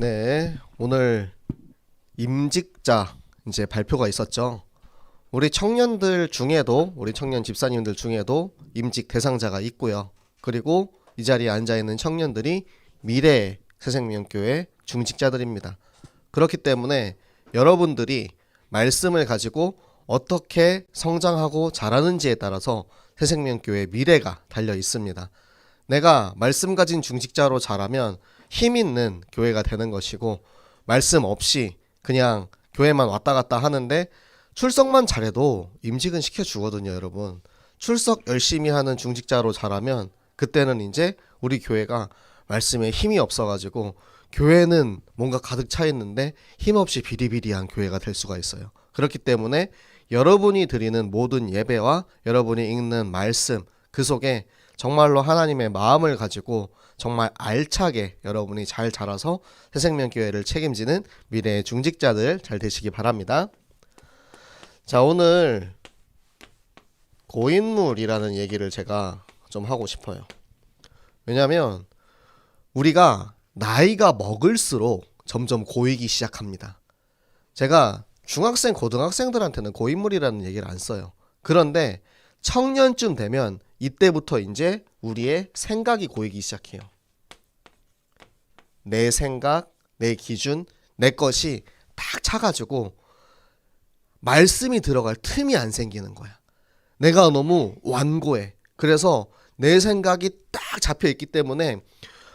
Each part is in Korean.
네, 오늘 임직자 이제 발표가 있었죠. 우리 청년들 중에도, 우리 청년 집사님들 중에도 임직 대상자가 있고요. 그리고 이 자리에 앉아 있는 청년들이 미래의 새생명교회 중직자들입니다. 그렇기 때문에 여러분들이 말씀을 가지고 어떻게 성장하고 자라는지에 따라서 새생명교회의 미래가 달려 있습니다. 내가 말씀 가진 중직자로 자라면 힘 있는 교회가 되는 것이고, 말씀 없이 그냥 교회만 왔다 갔다 하는데 출석만 잘해도 임직은 시켜주거든요, 여러분. 출석 열심히 하는 중직자로 자라면 그때는 이제 우리 교회가 말씀에 힘이 없어가지고 교회는 뭔가 가득 차 있는데 힘없이 비리비리한 교회가 될 수가 있어요. 그렇기 때문에 여러분이 드리는 모든 예배와 여러분이 읽는 말씀, 그 속에 정말로 하나님의 마음을 가지고 정말 알차게 여러분이 잘 자라서 새생명교회를 책임지는 미래의 중직자들 잘 되시기 바랍니다. 자, 오늘 고인물이라는 얘기를 제가 좀 하고 싶어요. 왜냐하면 우리가 나이가 먹을수록 점점 고이기 시작합니다. 제가 중학생, 고등학생들한테는 고인물이라는 얘기를 안 써요. 그런데 청년쯤 되면 이때부터 이제 우리의 생각이 고이기 시작해요. 내 생각, 내 기준, 내 것이 딱 차가지고 말씀이 들어갈 틈이 안 생기는 거야. 내가 너무 완고해. 그래서 내 생각이 딱 잡혀있기 때문에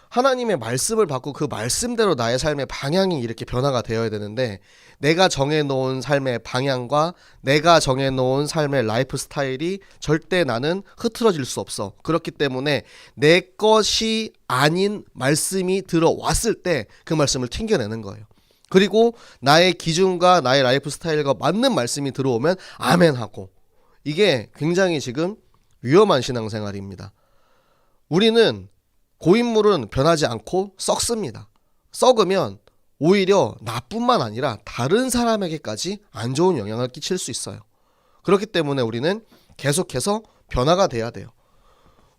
하나님의 말씀을 받고 그 말씀대로 나의 삶의 방향이 이렇게 변화가 되어야 되는데, 내가 정해놓은 삶의 방향과 내가 정해놓은 삶의 라이프 스타일이 절대 나는 흐트러질 수 없어. 그렇기 때문에 내 것이 아닌 말씀이 들어왔을 때 그 말씀을 튕겨내는 거예요. 그리고 나의 기준과 나의 라이프 스타일과 맞는 말씀이 들어오면 아멘하고. 이게 굉장히 지금 위험한 신앙생활입니다. 우리는 고인물은 변하지 않고 썩습니다. 썩으면 오히려 나뿐만 아니라 다른 사람에게까지 안 좋은 영향을 끼칠 수 있어요. 그렇기 때문에 우리는 계속해서 변화가 돼야 돼요.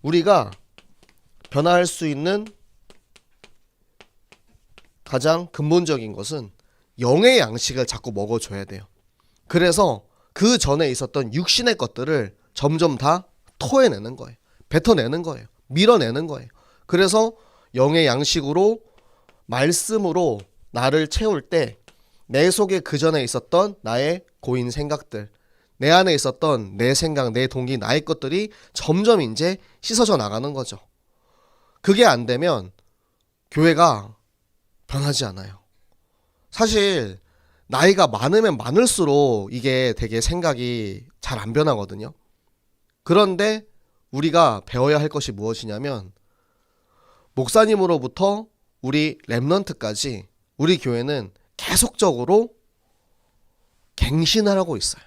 우리가 변화할 수 있는 가장 근본적인 것은 영의 양식을 자꾸 먹어줘야 돼요. 그래서 그 전에 있었던 육신의 것들을 점점 다 토해내는 거예요. 뱉어내는 거예요. 밀어내는 거예요. 그래서 영의 양식으로, 말씀으로 나를 채울 때 내 속에 그 전에 있었던 나의 고인 생각들, 내 안에 있었던 내 생각, 내 동기, 나의 것들이 점점 이제 씻어져 나가는 거죠. 그게 안 되면 교회가 변하지 않아요. 사실 나이가 많으면 많을수록 이게 되게 생각이 잘 안 변하거든요. 그런데 우리가 배워야 할 것이 무엇이냐면, 목사님으로부터 우리 렘넌트까지 우리 교회는 계속적으로 갱신하라고 있어요.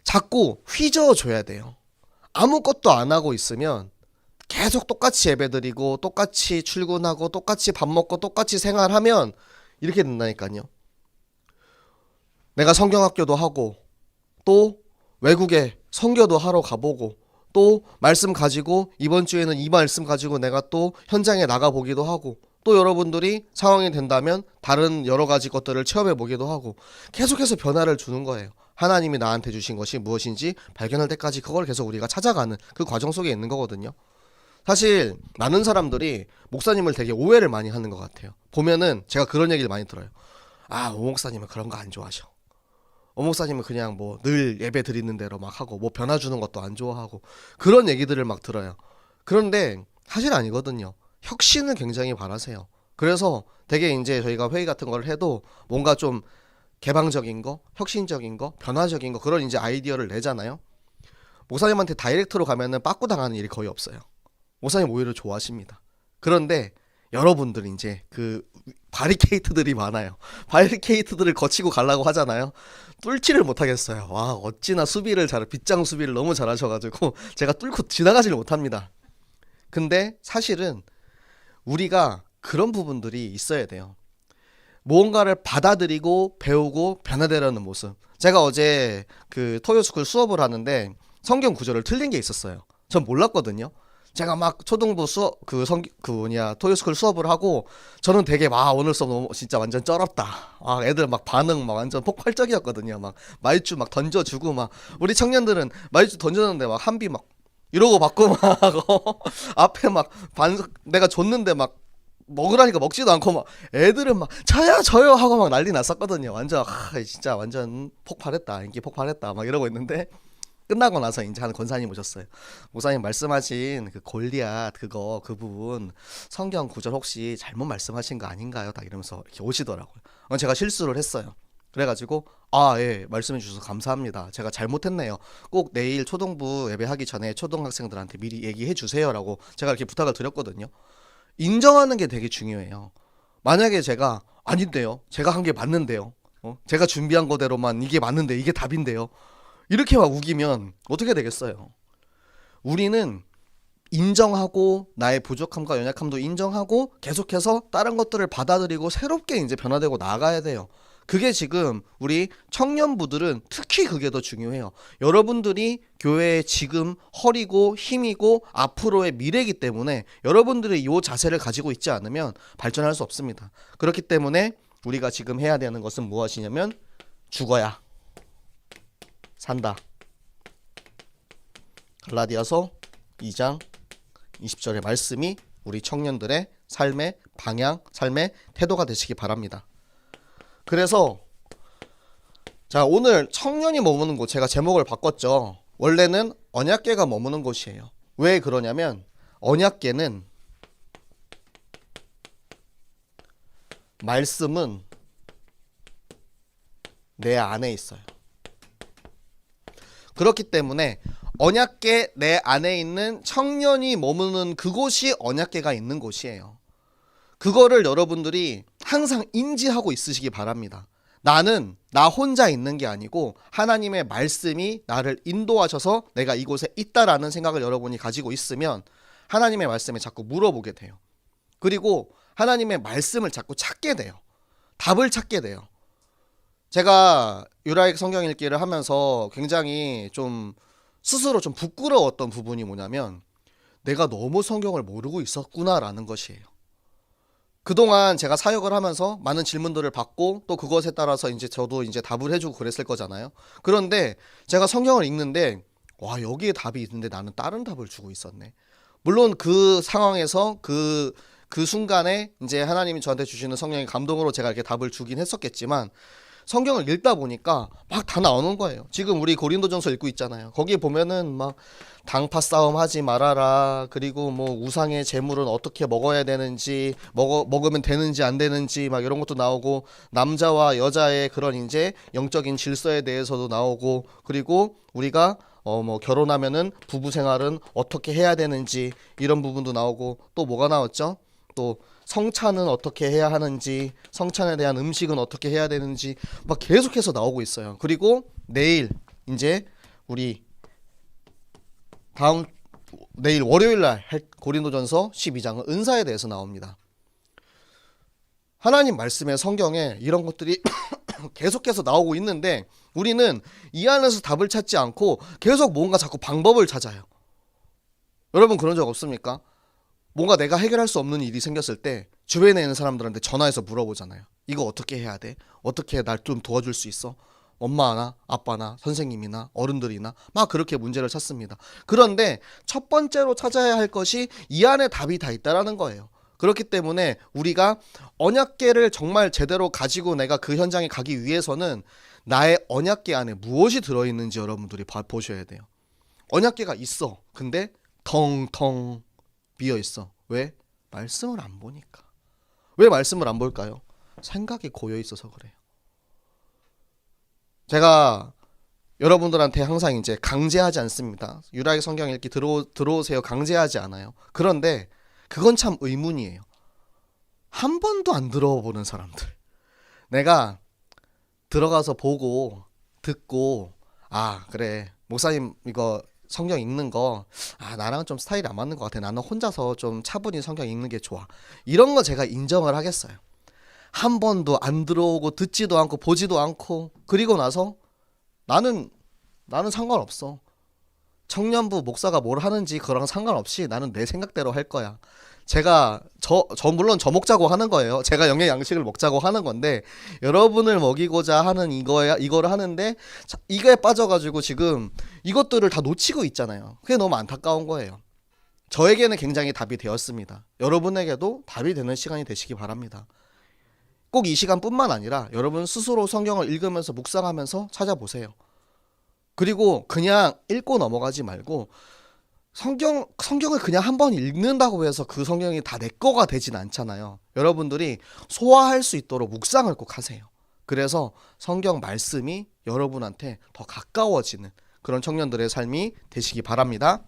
자꾸 휘저어줘야 돼요. 아무것도 안 하고 있으면 계속 똑같이 예배드리고 똑같이 출근하고 똑같이 밥 먹고 똑같이 생활하면 이렇게 된다니까요. 내가 성경학교도 하고 또 외국에 선교도 하러 가보고 또 말씀 가지고 이번 주에는 이 말씀 가지고 내가 또 현장에 나가보기도 하고, 또 여러분들이 상황이 된다면 다른 여러 가지 것들을 체험해 보기도 하고, 계속해서 변화를 주는 거예요. 하나님이 나한테 주신 것이 무엇인지 발견할 때까지 그걸 계속 우리가 찾아가는 그 과정 속에 있는 거거든요. 사실 많은 사람들이 목사님을 되게 오해를 많이 하는 것 같아요. 보면은 제가 그런 얘기를 많이 들어요. 아, 오 목사님은 그런 거 안 좋아하셔. 오 목사님은 그냥 뭐 늘 예배 드리는 대로 막 하고 뭐 변화 주는 것도 안 좋아하고, 그런 얘기들을 막 들어요. 그런데 사실 아니거든요. 혁신을 굉장히 바라세요. 그래서 되게 이제 저희가 회의 같은 걸 해도 뭔가 좀 개방적인 거, 혁신적인 거, 변화적인 거, 그런 이제 아이디어를 내잖아요. 목사님한테 다이렉트로 가면은 빠꾸 당하는 일이 거의 없어요. 목사님 오히려 좋아하십니다. 그런데 여러분들 이제 그 바리케이트들이 많아요. 바리케이트들을 거치고 가려고 하잖아요. 뚫지를 못하겠어요. 와, 어찌나 수비를 빗장 수비를 너무 잘하셔가지고 제가 뚫고 지나가지를 못합니다. 근데 사실은 우리가 그런 부분들이 있어야 돼요. 무언가를 받아들이고 배우고 변화되려는 모습. 제가 어제 그 토요스쿨 수업을 하는데 성경 구절을 틀린 게 있었어요. 전 몰랐거든요. 제가 막 초등부 수업 토요스쿨 수업을 하고 저는 되게 막 오늘 수업 너무 진짜 완전 쩔었다. 아 애들 막 반응 막 완전 폭발적이었거든요. 막 말주 막 던져주고 막 우리 청년들은 말주 던졌는데 막 한비 막 이러고 받고 막 앞에 막 내가 줬는데 막 먹으라니까 먹지도 않고 막 애들은 막 저요 저요 하고 막 난리 났었거든요. 완전 진짜 완전 폭발했다 인기 폭발했다 막 이러고 있는데 끝나고 나서 이제 한 권사님 오셨어요. 목사님 말씀하신 그 골리앗 그 부분 성경 구절 혹시 잘못 말씀하신 거 아닌가요? 딱 이러면서 이렇게 오시더라고요. 제가 실수를 했어요. 그래가지고 예 말씀해 주셔서 감사합니다. 제가 잘못했네요. 꼭 내일 초등부 예배하기 전에 초등학생들한테 미리 얘기해 주세요라고 제가 이렇게 부탁을 드렸거든요. 인정하는 게 되게 중요해요. 만약에 제가 아닌데요. 제가 한 게 맞는데요. 제가 준비한 거대로만 이게 맞는데 이게 답인데요. 이렇게 막 우기면 어떻게 되겠어요? 우리는 인정하고 나의 부족함과 연약함도 인정하고 계속해서 다른 것들을 받아들이고 새롭게 이제 변화되고 나가야 돼요. 그게 지금 우리 청년부들은 특히 그게 더 중요해요. 여러분들이 교회의 지금 허리고 힘이고 앞으로의 미래이기 때문에 여러분들이 이 자세를 가지고 있지 않으면 발전할 수 없습니다. 그렇기 때문에 우리가 지금 해야 되는 것은 무엇이냐면 죽어야 산다. 갈라디아서 2장 20절의 말씀이 우리 청년들의 삶의 방향, 삶의 태도가 되시기 바랍니다. 그래서 자 오늘 청년이 머무는 곳 제가 제목을 바꿨죠. 원래는 언약궤가 머무는 곳이에요. 왜 그러냐면 언약궤는 말씀은 내 안에 있어요. 그렇기 때문에 언약궤 내 안에 있는 청년이 머무는 그곳이 언약궤가 있는 곳이에요. 그거를 여러분들이 항상 인지하고 있으시기 바랍니다. 나는 나 혼자 있는 게 아니고 하나님의 말씀이 나를 인도하셔서 내가 이곳에 있다라는 생각을 여러분이 가지고 있으면 하나님의 말씀에 자꾸 물어보게 돼요. 그리고 하나님의 말씀을 자꾸 찾게 돼요. 답을 찾게 돼요. 제가 유라익 성경 읽기를 하면서 굉장히 좀 스스로 좀 부끄러웠던 부분이 뭐냐면 내가 너무 성경을 모르고 있었구나라는 것이에요. 그동안 제가 사역을 하면서 많은 질문들을 받고 또 그것에 따라서 이제 저도 이제 답을 해주고 그랬을 거잖아요. 그런데 제가 성경을 읽는데 와 여기에 답이 있는데 나는 다른 답을 주고 있었네. 물론 그 상황에서 그 순간에 이제 하나님이 저한테 주시는 성령의 감동으로 제가 이렇게 답을 주긴 했었겠지만 성경을 읽다 보니까 막 다 나오는 거예요. 지금 우리 고린도전서 읽고 있잖아요. 거기에 보면은 막 당파 싸움 하지 말아라. 그리고 뭐 우상의 제물은 어떻게 먹어야 되는지, 먹으면 되는지 안 되는지 막 이런 것도 나오고 남자와 여자의 그런 이제 영적인 질서에 대해서도 나오고 그리고 우리가 뭐 결혼하면은 부부 생활은 어떻게 해야 되는지 이런 부분도 나오고 또 뭐가 나왔죠? 또 성찬은 어떻게 해야 하는지, 성찬에 대한 음식은 어떻게 해야 되는지 막 계속해서 나오고 있어요. 그리고 내일 이제 우리 내일 월요일 날 할 고린도전서 12장은 은사에 대해서 나옵니다. 하나님 말씀의 성경에 이런 것들이 계속해서 나오고 있는데 우리는 이 안에서 답을 찾지 않고 계속 뭔가 자꾸 방법을 찾아요. 여러분 그런 적 없습니까? 뭔가 내가 해결할 수 없는 일이 생겼을 때 주변에 있는 사람들한테 전화해서 물어보잖아요. 이거 어떻게 해야 돼? 어떻게 날 좀 도와줄 수 있어? 엄마나 아빠나 선생님이나 어른들이나 막 그렇게 문제를 찾습니다. 그런데 첫 번째로 찾아야 할 것이 이 안에 답이 다 있다라는 거예요. 그렇기 때문에 우리가 언약궤를 정말 제대로 가지고 내가 그 현장에 가기 위해서는 나의 언약궤 안에 무엇이 들어있는지 여러분들이 보셔야 돼요. 언약궤가 있어. 근데 텅텅 비어있어. 왜? 말씀을 안 보니까. 왜 말씀을 안 볼까요? 생각이 고여있어서 그래요. 제가 여러분들한테 항상 이제 강제하지 않습니다. 유라의 성경 읽기 들어오세요. 강제하지 않아요. 그런데 그건 참 의문이에요. 한 번도 안 들어보는 사람들. 내가 들어가서 보고 듣고 그래 목사님 이거 성경 읽는 거 나랑은 좀 스타일이 안 맞는 것 같아. 나는 혼자서 좀 차분히 성경 읽는 게 좋아. 이런 거 제가 인정을 하겠어요. 한 번도 안 들어오고 듣지도 않고 보지도 않고 그리고 나서 나는 상관없어. 청년부 목사가 뭘 하는지 그랑 상관없이 나는 내 생각대로 할 거야. 물론 저 먹자고 하는 거예요. 제가 영양 양식을 먹자고 하는 건데, 여러분을 먹이고자 하는 이거를 하는데, 이거에 빠져가지고 지금 이것들을 다 놓치고 있잖아요. 그게 너무 안타까운 거예요. 저에게는 굉장히 답이 되었습니다. 여러분에게도 답이 되는 시간이 되시기 바랍니다. 꼭 이 시간뿐만 아니라 여러분 스스로 성경을 읽으면서 묵상하면서 찾아보세요. 그리고 그냥 읽고 넘어가지 말고 성경을 그냥 한번 읽는다고 해서 그 성경이 다 내 거가 되진 않잖아요. 여러분들이 소화할 수 있도록 묵상을 꼭 하세요. 그래서 성경 말씀이 여러분한테 더 가까워지는 그런 청년들의 삶이 되시기 바랍니다.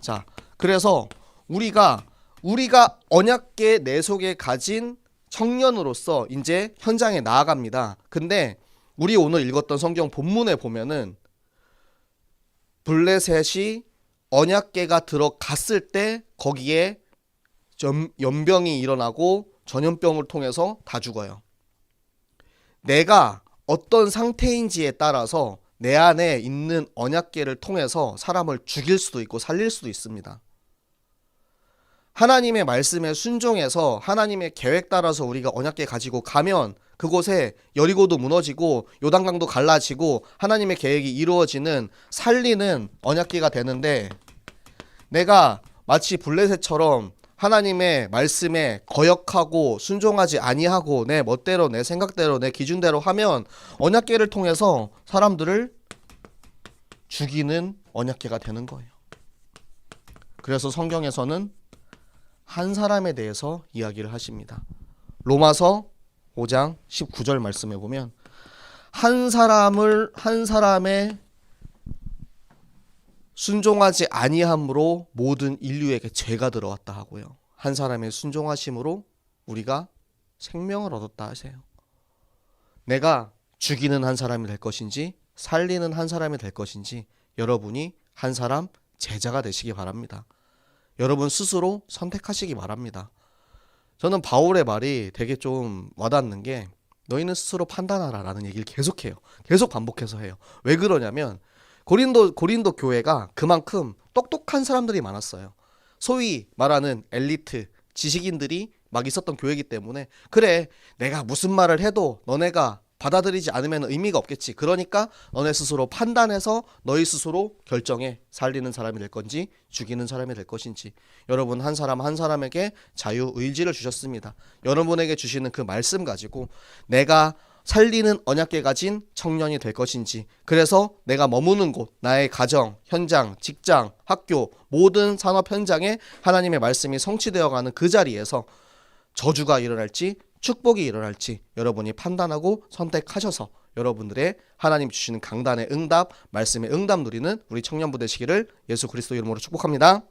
자, 그래서 우리가 언약궤 내 속에 가진 청년으로서 이제 현장에 나아갑니다. 근데 우리 오늘 읽었던 성경 본문에 보면은 블레셋이 언약궤가 들어갔을 때 거기에 연병이 일어나고 전염병을 통해서 다 죽어요. 내가 어떤 상태인지에 따라서 내 안에 있는 언약궤를 통해서 사람을 죽일 수도 있고 살릴 수도 있습니다. 하나님의 말씀에 순종해서 하나님의 계획 따라서 우리가 언약궤 가지고 가면 그곳에 여리고도 무너지고 요단강도 갈라지고 하나님의 계획이 이루어지는 살리는 언약궤가 되는데, 내가 마치 블레셋처럼 하나님의 말씀에 거역하고 순종하지 아니하고 내 멋대로 내 생각대로 내 기준대로 하면 언약궤를 통해서 사람들을 죽이는 언약궤가 되는 거예요. 그래서 성경에서는 한 사람에 대해서 이야기를 하십니다. 로마서 5장 19절 말씀에 보면 한 사람의 순종하지 아니함으로 모든 인류에게 죄가 들어왔다 하고요. 한 사람의 순종하심으로 우리가 생명을 얻었다 하세요. 내가 죽이는 한 사람이 될 것인지 살리는 한 사람이 될 것인지 여러분이 한 사람 제자가 되시기 바랍니다. 여러분 스스로 선택하시기 바랍니다. 저는 바울의 말이 되게 좀 와닿는 게, 너희는 스스로 판단하라 라는 얘기를 계속해요. 계속 반복해서 해요. 왜 그러냐면 고린도 교회가 그만큼 똑똑한 사람들이 많았어요. 소위 말하는 엘리트 지식인들이 막 있었던 교회이기 때문에, 그래 내가 무슨 말을 해도 너네가 받아들이지 않으면 의미가 없겠지. 그러니까 너네 스스로 판단해서 너희 스스로 결정해. 살리는 사람이 될 건지 죽이는 사람이 될 것인지. 여러분 한 사람 한 사람에게 자유의지를 주셨습니다. 여러분에게 주시는 그 말씀 가지고 내가 살리는 언약궤 가진 청년이 될 것인지, 그래서 내가 머무는 곳, 나의 가정, 현장, 직장, 학교, 모든 산업 현장에 하나님의 말씀이 성취되어가는 그 자리에서 저주가 일어날지 축복이 일어날지 여러분이 판단하고 선택하셔서 여러분들의 하나님 주시는 강단의 응답, 말씀의 응답 누리는 우리 청년부 되시기를 예수 그리스도 이름으로 축복합니다.